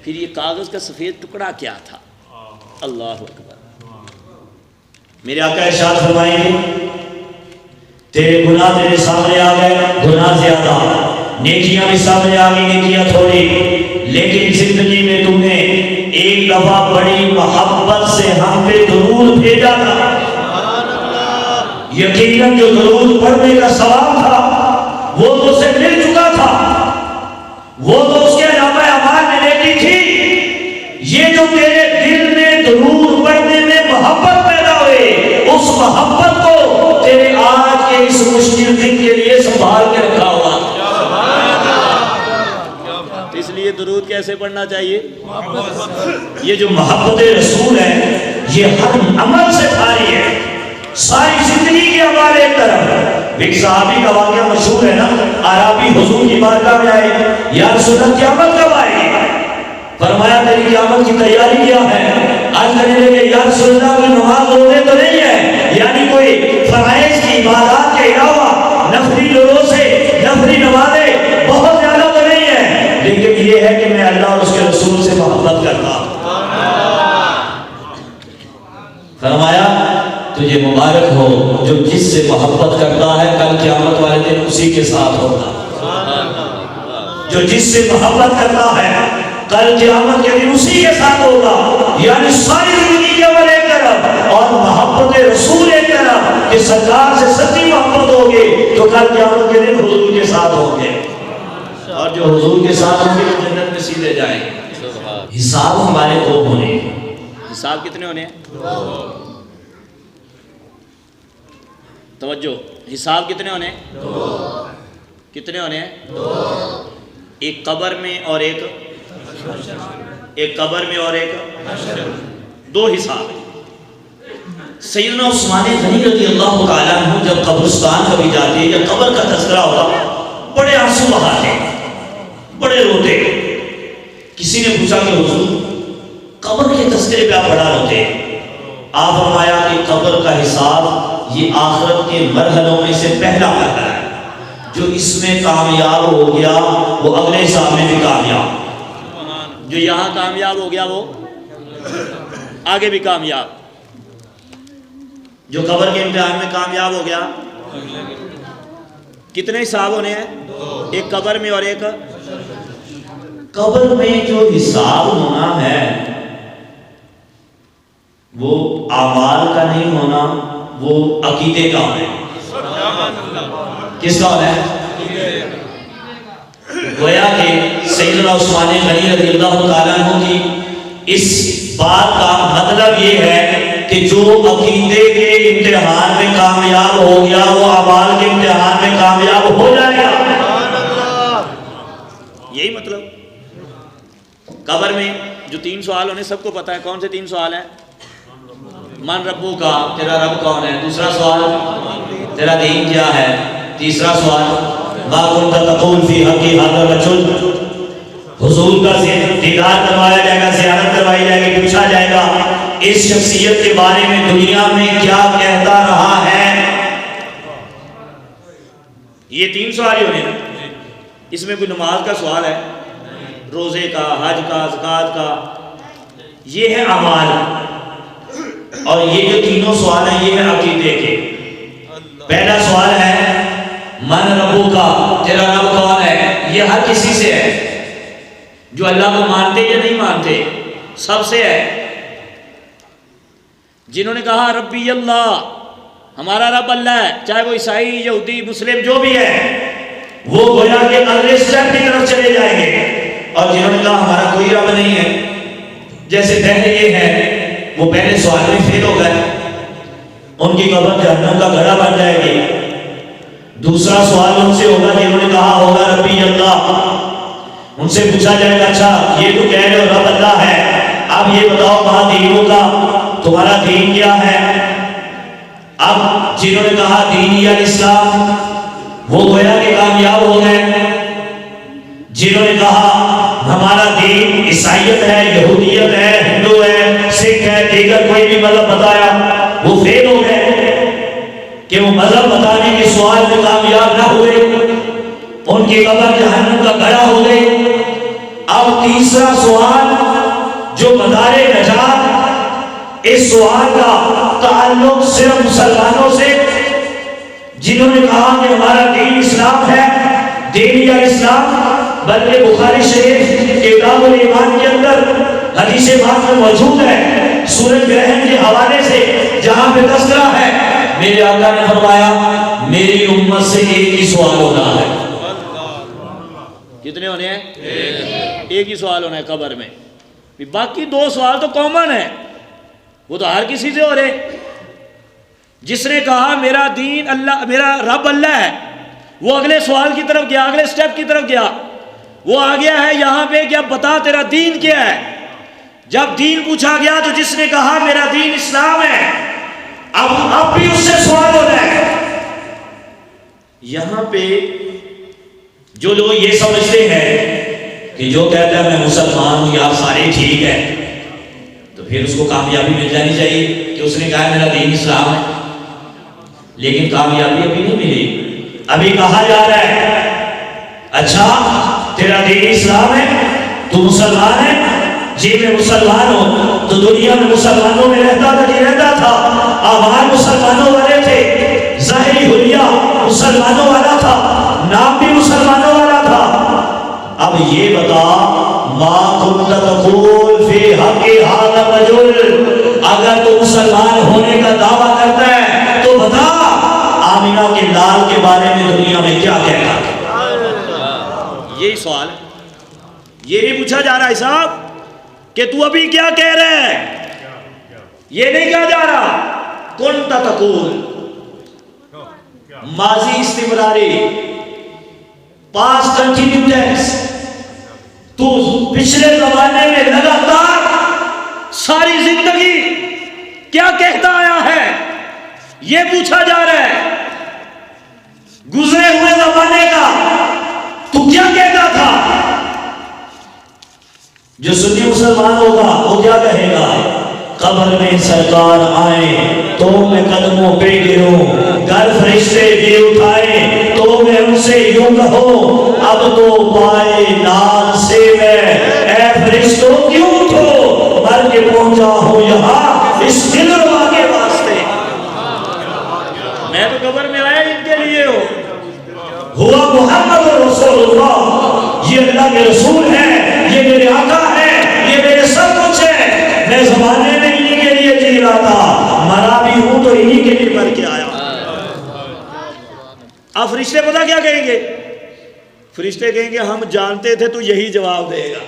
پھر یہ کاغذ کا سفید ٹکڑا کیا تھا؟ اللہ اکبر۔ میرے آقا ارشاد فرمائیں گے تیرے گناہ تیرے سامنے آ گئے، گناہ زیادہ، نیکیاں بھی سامنے آ گئی، نیکیاں تھوڑی، لیکن زندگی میں تم نے ایک دفعہ بڑی محبت سے ہم پہ درود بھیجا تھا، یقیناً جو درود پڑھنے کا ثواب تھا وہ تو اسے مل چکا تھا، وہ تو اس کے نامہ اعمال میں نیکی تھی، یہ جو تیرے دل میں درود پڑھنے میں محبت پیدا ہوئی، اس محبت کو تیرے آج کے اس مشکل دن کے لیے سنبھال کے رکھا ہوا۔ اس لیے درود کیسے پڑھنا چاہیے؟ یہ جو محبت رسول ہے یہ ہر عمل سے بھاری ہے، ساری زندگی کے عمال ایک طرف۔ ایک صحابی کا واقعہ مشہور ہے نا، عربی حضور کی بارگاہ میں آئے، یا رسول اللہ قیامت کب آئے گی؟ فرمایا تیری قیامت کی تیاری کیا ہے؟ آج کہنے لگے یا رسول اللہ کوئی نماز روزے تو نہیں ہے، یعنی کوئی فرائض کی عبادات کے علاوہ نفلی روزے نفلی نمازیں بہت زیادہ تو نہیں ہے، لیکن یہ ہے کہ میں اللہ اور اس کے رسول سے محبت کرتا ہوں۔ فرمایا تجھے مبارک ہو جو جس سے محبت کرتا ہے، کل قیامت والے دن اسی کے ساتھ ہوگا۔ جو جس سے محبت کرتا ہے کل قیامت کے دن اسی کے ساتھ ہوگا، یعنی ساری زندگی کے عمل ایک طرف اور محبت رسول ایک طرف، کہ سرکار سے سچی محبت ہوگی تو کل قیامت کے دن حضور کے ساتھ ہوں گے، اور جو حضور کے ساتھ ہوں گے وہ جنت میں سیدھے جائیں گے۔ حساب ہمارے دو ہونے ہیں، حساب کتنے ہونے ہیں؟ توجہ، حساب کتنے ہونے ہیں؟ کتنے ہونے ہیں؟ ایک قبر میں اور ایک قبر میں اور ایک دو حساب ہیں۔ سیدنا عثمان غنی رضی اللہ تعالیٰ عنہ جب قبرستان کبھی جاتے ہیں، جب قبر کا تذکرہ ہوتا، بڑے آنسو بہاتے، بڑے روتے۔ کسی نے پوچھا کہ حضور قبر کے تذکرے پہ آپ بڑا روتے؟ آپ فرمایا کہ قبر کا حساب یہ آخرت کے مرحلوں میں سے پہلا مرحلہ ہے، جو اس میں کامیاب ہو گیا وہ اگلے حساب میں بھی کامیاب، جو یہاں کامیاب ہو گیا وہ آگے بھی کامیاب، جو قبر کے امتحان میں کامیاب ہو گیا کتنے حساب ہونے ہیں؟ ایک قبر میں اور ایک قبر میں جو حساب ہونا ہے وہ اعمال کا نہیں ہونا، وہ عقیدے کا ہونا ہے۔ کس کا ہونا ہے؟ گویا کہ سیدنا عثمان غنی رضی اللہ تعالیٰ عنہ کی اس بات کا مطلب یہ ہے کہ جو عقیدے کے امتحان میں کامیاب ہو گیا وہ اعمال کے امتحان میں کامیاب ہو جائے گا۔ یہی مطلب۔ قبر میں جو 3 سوال ہونے سب کو پتا ہے، کون سے 3 سوال ہیں؟ من ربو کا، تیرا رب کون ہے؟ دوسرا سوال تیرا دین کیا ہے؟ تیسرا سوال ما کنت تقول فی حق ھذا الرجل، حضور کا دیدار کروایا جائے گا، زیارت کروائی جائے گی، پوچھا جائے گا اس شخصیت کے بارے میں دنیا میں کیا کہتا رہا ہے۔ یہ 3 سوال ہی ہونے ہیں۔ اس میں کوئی نماز کا سوال ہے، روزے کا، حج کا، زکوٰۃ کا، یہ ہے اعمال۔ اور یہ جو تینوں سوال ہیں یہ ہے عقیدے کے۔ پہلا سوال ہے من ربو کا، تیرا رب کون ہے؟ یہ ہر کسی سے ہے، جو اللہ کو مانتے یا نہیں مانتے سب سے ہے۔ جنہوں نے کہا ربی اللہ، ہمارا رب اللہ ہے، چاہے وہ عیسائی، یہودی، مسلم جو بھی ہے، وہ گویا کہ اگلے اسٹیپ کی طرف چلے جائیں گے۔ اور جنہوں نے کہا ہمارا کوئی رب نہیں ہے، جیسے پہلے یہ ہے، وہ پہلے سوال میں فیل ہو گئے، ان کی قبر جہنم کا گڑھا بن جائے گی۔ دوسرا سوال ان سے ہوگا جنہوں نے کہا ہوگا ربی اللہ، ان سے پوچھا جائے گا اچھا یہ تو کہہ رہے ہو رب اللہ ہے، اب یہ بتاؤ وہاں دینوں کا تمہارا دین کیا ہے؟ اب جنہوں نے کہا دین یا اسلام وہ گویا کہ کامیاب ہو گئے، جنہوں نے کہا ہمارا دین عیسائیت ہے، یہودیت ہے، ہندو ہے، سکھ ہے، دیگر کوئی بھی مذہب بتایا وہ فیل ہو گئے کہ وہ مذہب بتانے کے سوال میں کامیاب نہ ہوئے، ان کی قبر جہنم کا گڑھا ہو گئی۔ اب تیسرا سوال جو مدار نجات، اس سوال کا تعلق صرف مسلمانوں سے، جنہوں نے کہا کہ ہمارا دین اسلام ہے، دین یا اسلام، بلکہ بخاری شریف کتاب الایمان کے اندر حدیث پاک میں موجود ہے سورج گرہن کے حوالے سے، جہاں پہ تذکرہ ہے میرے آقا نے فرمایا میری امت سے ایک ہی سوال ہونا ہے۔ کتنے ہونے ہیں؟ ایک ہی سوال ہونا ہے قبر میں، باقی 2 سوال تو کامن ہے، وہ تو ہر کسی سے ہو رہے۔ جس نے کہا میرا دین اللہ، میرا رب اللہ ہے، وہ اگلے سوال کی طرف گیا، اگلے سٹیپ کی طرف گیا، وہ آ گیا ہے یہاں پہ کہ اب بتا تیرا دین کیا ہے۔ جب دین پوچھا گیا تو جس نے کہا میرا دین اسلام ہے، اب بھی اس سے سوال ہو رہا ہے۔ یہاں پہ جو لوگ یہ سمجھتے ہیں کہ جو کہتا ہے میں مسلمان ہوں یا آپ سارے ٹھیک ہے، تو پھر اس کو کامیابی مل جانی چاہیے کہ اس نے کہا میرا دین اسلام ہے، لیکن کامیابی ابھی نہیں ملی۔ ابھی کہا جا رہا ہے اچھا تیرا دین اسلام ہے، تو مسلمان ہے؟ جی میں مسلمان ہوں۔ تو دنیا میں مسلمانوں میں رہتا تھا، جی رہتا تھا، آواز مسلمانوں والے تھے، ظاہری حلیہ مسلمانوں والا تھا، نام بھی مسلمانوں والا تھا۔ اب یہ بتا ما کنت تقول فی حق ھذا الرجل، اگر تو مسلمان ہونے کا دعویٰ کرتا ہے تو بتا آمینہ کے لال کے بارے میں دنیا میں کیا کہتا ہے؟ یہی سوال ہے، یہ نہیں پوچھا جا رہا ہے صاحب کہ تو ابھی کیا کہہ رہے ہے، یہ نہیں کہا جا رہا۔ کنت تقول ماضی استمراری، پاسٹ کنٹینیو ٹینس، تو پچھلے زمانے میں لگاتار ساری زندگی کیا کہتا آیا ہے یہ پوچھا جا رہا ہے۔ گزرے ہوئے زمانے کا تو کیا کہتا تھا؟ جو سنی مسلمان ہوگا وہ کیا کہے گا؟ قبر میں سرکار آئے تو میں قدموں پہ گروں، گر فرشتے بھی اٹھائے تو میں ان سے یوں کہوں اب تو پائے ناز سے میں، اے فرشتوں کیوں اٹھو، مر کے پہنچا ہوں یہاں اس دل ربا کے واسطے۔ میں تو قبر میں آیا ان کے محمد رسول اللہ، یہ اللہ کے رسول ہیں، یہ میرے آقا ہیں، یہ میرے سب کچھ ہے، میں زمانے میں انہی کے لیے جی رہا تھا، مرا بھی ہوں تو انہی کے لیے مر کے آیا۔ اب فرشتے پتہ کیا کہیں گے؟ فرشتے کہیں گے ہم جانتے تھے تو یہی جواب دے گا۔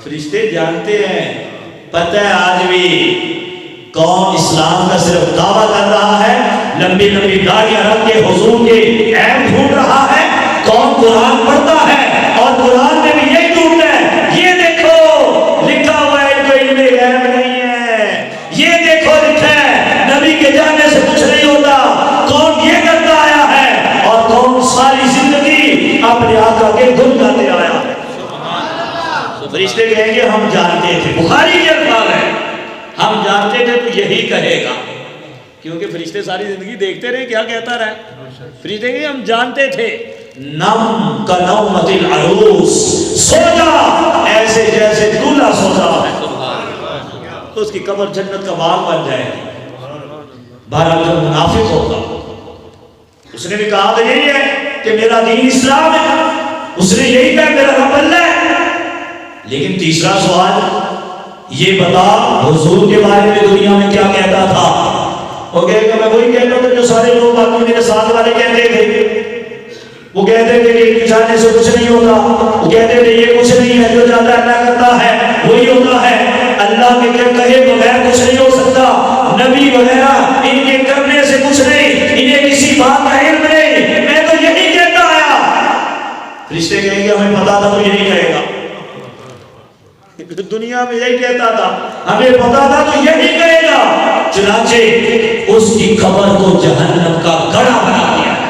فرشتے جانتے ہیں، پتہ ہے آج بھی کون اسلام کا صرف دعویٰ کر رہا ہے، لمبی لمبی داڑھیاں رکھ کے حضور کے عیب ڈھونڈ رہا ہے، کون قرآن پڑھتا ہے اور قرآن میں بھی یہی ڈھونڈتا ہے، یہ دیکھو لکھا ہوا ہے کوئی علم غیب نہیں ہے، یہ دیکھو لکھا ہے نبی کے جانے سے کچھ نہیں ہوتا، کون یہ کرتا آیا ہے اور کون ساری زندگی اپنے آقا کے گن گاتے آیا ہے۔ فرشتے کہیں گے ہم جانتے تھے، بخاری کے الفاظ ہے، ہم جانتے تھے تو یہی کہے گا، کیونکہ فرشتے ساری زندگی دیکھتے رہے کیا کہتا رہے، فرشتے کہیں گے ہم جانتے تھے، نم کا نومت العروس، سو جا ایسے جیسے دولہا سوتا ہے، تو اس کی قبر جنت کا باغ بن جائے گی۔ بہرحال جو منافق ہوگا اس نے بھی کہا تو یہی ہے کہ میرا دین اسلام ہے، اس نے یہی کہا میرا رب اللہ ہے، لیکن تیسرا سوال یہ بتا حضور کے بارے میں دنیا میں کیا کہتا تھا؟ وہ کہے گا میں وہی کہتا تھا جو سارے لوگ باقی میرے ساتھ والے کہتے تھے، وہ کہتے تھے کہ جانے سے کچھ نہیں ہوتا، وہ کہتے تھے یہ کچھ نہیں ہے، جو جاتا اللہ کرتا ہے وہی ہوتا ہے، اللہ کے کہے بغیر کچھ نہیں ہو سکتا، نبی وغیرہ ان کے کرنے سے کچھ نہیں، انہیں کسی بات کا علم نہیں، میں تو یہی کہتا آیا۔ فرشتے کہیں گے ہمیں پتا تھا تو یہی کہے گا، دنیا میں یہی کہتا تھا، ہمیں پتا تھا تو یہی کہے گا، چنانچہ اس کی قبر کو جہنم کا گڑھا بنا دیا ہے۔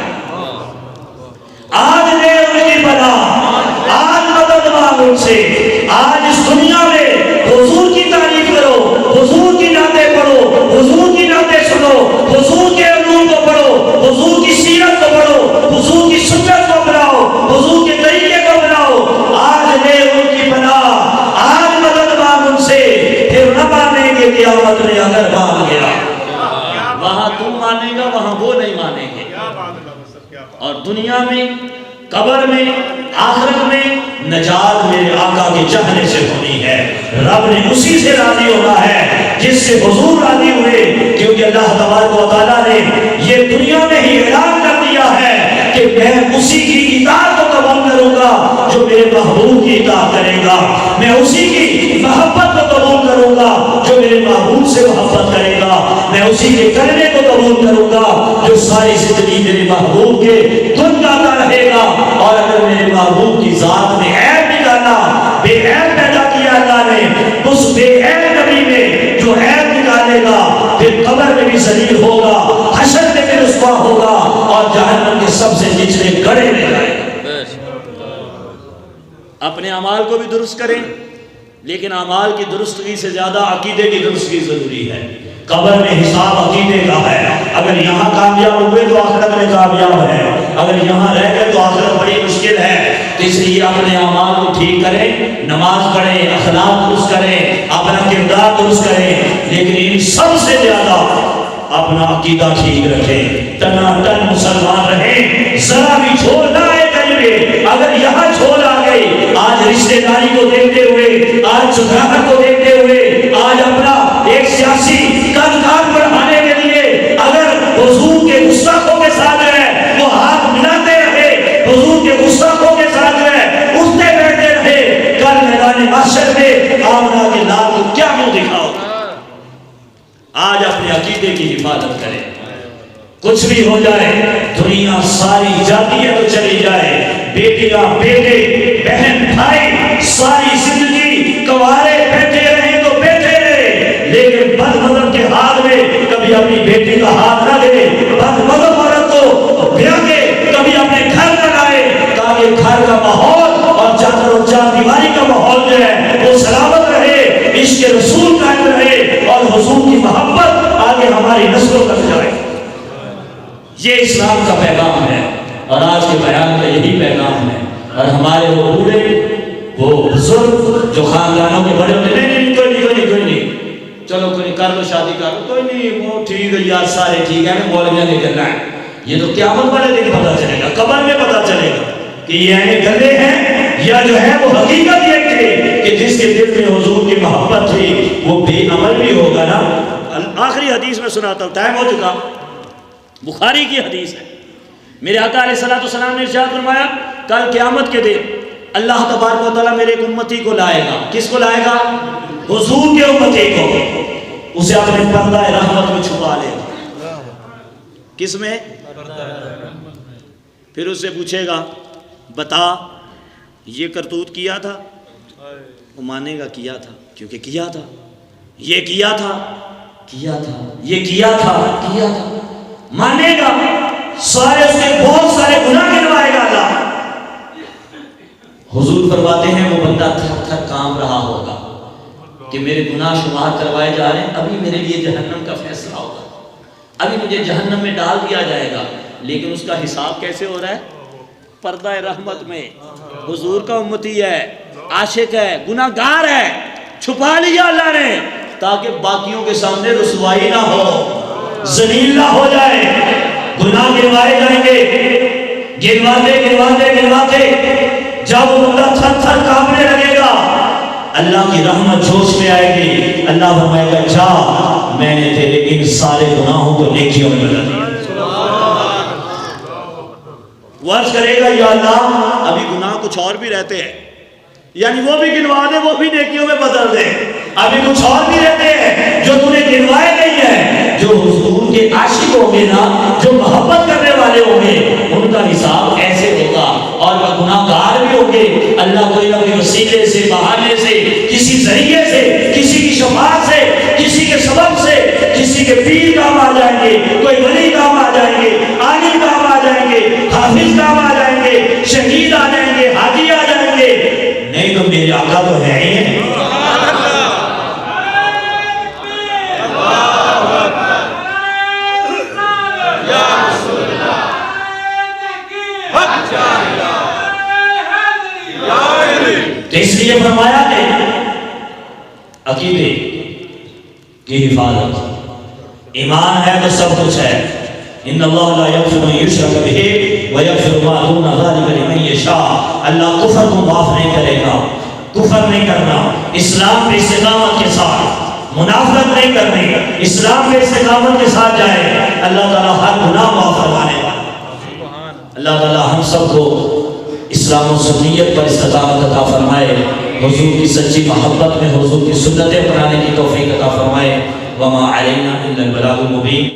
آج لے ان کی پناہ، آج مدد مانگ ان سے، آج اس دنیا میں حضور کی تعریف کرو، حضور کی نعتیں پڑھو، حضور کی نعتیں سنو، حضور کے علوم کو پڑھو، حضور کی سیرت کو پڑھو، حضور کی سنت کو اپناؤ، حضور کے طریقے کو اپناؤ، آج لے ان کی پناہ، آج مدد مانگ ان سے، پھر نہ مانیں گے قیامت میں اگر مان گیا، وہاں تم مانے گا وہاں وہ نہیں مانیں گے، اور دنیا میں قبر میں آخرت میں نجات میرے آقا کے چاہنے سے ہونی ہے، رب نے اسی سے راضی ہونا ہے جس سے حضور راضی ہوئے، کیونکہ اللہ تبارک و تعالیٰ نے یہ دنیا میں ہی اعلان کر دیا ہے کہ میں اسی کی اطاعت کو قبول کروں گا جو میرے محبوب کی اطاعت کرے گا، میں اسی کی محبت کو قبول کروں گا جو میرے محبوب سے محبت کرے گا، میں اسی کے کرنے کو قبول کروں گا جو ساری زندگی میرے محبوب کے گن گاتا رہے گا، اور اگر میرے محبوب کی ذات میں عیب نکالا، بے عیب پیدا کیا اللہ نے، اس بے عیب نبی میں جو عیب نکالے گا پھر قبر میں بھی ذلیل ہوگا، حشر میں بھی رسوا ہوگا، اور جہنم کے سب سے نچلے گڑھے میں جائے گا۔ اپنے اعمال کو بھی درست کریں، لیکن اعمال کی درستگی سے زیادہ عقیدے کی درستگی ضروری ہے۔ قبر میں حساب عقیدے کا ہے، اگر یہاں کامیاب ہوئے تو آخرت میں کامیاب ہے، اگر یہاں رہ گئے تو آخرت بڑی مشکل ہے، تو اس لیے اپنے اعمال کو ٹھیک کریں، نماز پڑھیں، اخلاق درست کریں، اپنا کردار درست کریں، لیکن ان سب سے زیادہ اپنا عقیدہ ٹھیک رکھیں، ٹناٹن مسلمان رہیں، ذرا بھی چھوڑ نہ آئے کہیں پہ، اگر یہاں چھوڑ آ گئی، آج رشتہ داری کو دیکھتے ہوئے، آج چودراہٹ کو دیکھتے ہوئے، آج اپنا ایک سیاسی کردار بڑھانے کے لیے اگر حضور کے گستاخوں کے ساتھ رہے، وہ ہاتھ ملاتے رہے، حضور کے گستاخوں کے ساتھ رہے، اٹھتے بیٹھتے رہے، کل میدان محشر میں آمنہ کے لال کو کیا منہ دکھاؤ؟ آج اپنے عقیدے کی حفاظت کریں، کچھ بھی ہو جائے، دنیا ساری جاتی ہے تو چلی جائے، بیٹیاں بیٹے بہن بھائی ساری زندگی کنوارے بیٹھے رہیں تو بیٹھے رہے، لیکن بد مذہب کے ہاتھ میں کبھی اپنی بیٹی کا ہاتھ نہ دے، بد مذہب عورت کو بھیا کے کبھی اپنے گھر نہ لائے، تاکہ گھر کا ماحول اور چادر و چار دیواری کا ماحول جو ہے وہ سلامت رہے، عشق رسول قائم رہے، اور حضور کی محبت آگے ہماری نسلوں تک جائے۔ یہ اسلام کا پیغام ہے، اور آج کے بیان کا یہی پیغام ہے، اور ہمارے وہ بوڑھے وہ بزرگ جو خاندانوں کے بڑے ہوتے نہیں کوئی نہیں چلو کوئی کر لو شادی کر لو، کوئی نہیں وہ ٹھیک ہے یار سارے ٹھیک ہے، مولویاں نے کرنا ہے، یہ تو قیامت والے دن پتہ چلے گا، قبر میں پتہ چلے گا کہ یہ عین گلے ہیں یا جو ہے وہ حقیقت یہ تھے کہ جس کے دل میں حضور کی محبت تھی وہ بے عمل بھی ہوگا نا۔ آخری حدیث میں سناتا ہوں، ٹائم ہو چکا، بخاری کی حدیث ہے۔ میرے آقا علیہ السلام نے ارشاد فرمایا کل قیامت کے دن اللہ تبارک و تعالیٰ میرے ایک امتی کو لائے گا۔ کس کو لائے گا؟ حضور کے امتی کو، اسے اپنے پردہ رحمت میں چھپا لے گا۔ کس میں؟ پھر اس سے پوچھے گا بتا یہ کرتوت کیا تھا؟ وہ مانے گا کیا تھا، کیونکہ کیا تھا، یہ کیا تھا، کیا تھا، یہ کیا تھا، کیا تھا، مانے گا۔ سارے اس کے بہت سارے گناہ گنوائے گا اللہ۔ حضور فرماتے ہیں وہ بندہ تھک تھک کام رہا ہوگا کہ میرے گناہ شمار کروائے جا رہے ہیں، ابھی میرے لیے جہنم کا فیصلہ ہوگا، ابھی مجھے جہنم میں ڈال دیا جائے گا، لیکن اس کا حساب کیسے ہو رہا ہے؟ پردہ رحمت میں۔ حضور کا امتی ہے، عاشق ہے، گناہ گار ہے، چھپا لیا اللہ نے تاکہ باقیوں کے سامنے رسوائی نہ ہو، ذلیل نہ ہو جائے۔ گناہ گنوائے جائیں گے، گنواتے گنواتے گنواتے جب وہ بندہ تھر تھر کانپنے لگے گا، اللہ کی رحمت جوش میں آئے گی۔ اللہ فرمائے گا جا، میں نے تیرے ان سارے گناہوں کو نیکیوں میں بدل دیا۔ وہ عرض کرے گا یا اللہ ابھی گناہ کچھ اور بھی رہتے ہیں، یعنی وہ بھی گنوا دے، وہ بھی نیکیوں میں بدل دے، ابھی کچھ اور بھی رہتے ہیں جو تُو نے گنوائے نہیں ہیں۔ جو حضور کے عاشق ہوں گے نا، جو محبت کرنے والے ہوں گے، ان کا حساب ایسے ہوگا، اور وہ گناہ گار بھی ہوں گے۔ اللہ کوئی نہ کوئی وسیلے سے، بہانے سے، کسی ذریعے سے، کسی کی شفاعت سے، کسی کے سبب سے، کسی کے پیر کام آ جائیں گے، کوئی ولی کام آ جائیں گے، عالم کام آ جائیں گے، حافظ کام آ جائیں گے، شہید آ جائیں گے، حاجی آ جائیں گے، نہیں تو میرے آقا تو ہے ہی ہے۔ تو اس لیے فرمایا کہ عقیدے کی حفاظت، ایمان ہے تو سب کچھ ہے۔ ان اللہ لا یغفر ان یشرک بہ ویغفر ما دون ذلک لمن یشاء۔ اللہ کفر کو معاف نہیں کرے گا، کفر نہیں کرنا، اسلام پہ استقامت کے ساتھ، منافقت نہیں کرنی، اسلام پہ استقامت کے ساتھ جائے، اللہ تعالیٰ ہر گناہ معاف فرمانے والا۔ اللہ تعالیٰ ہم سب کو اسلام و سنیت پر استقامت عطا فرمائے، حضور کی سچی محبت میں حضور کی سنتیں اپنانے کی توفیق عطا فرمائے۔ وما علینا الا البلاغ المبین۔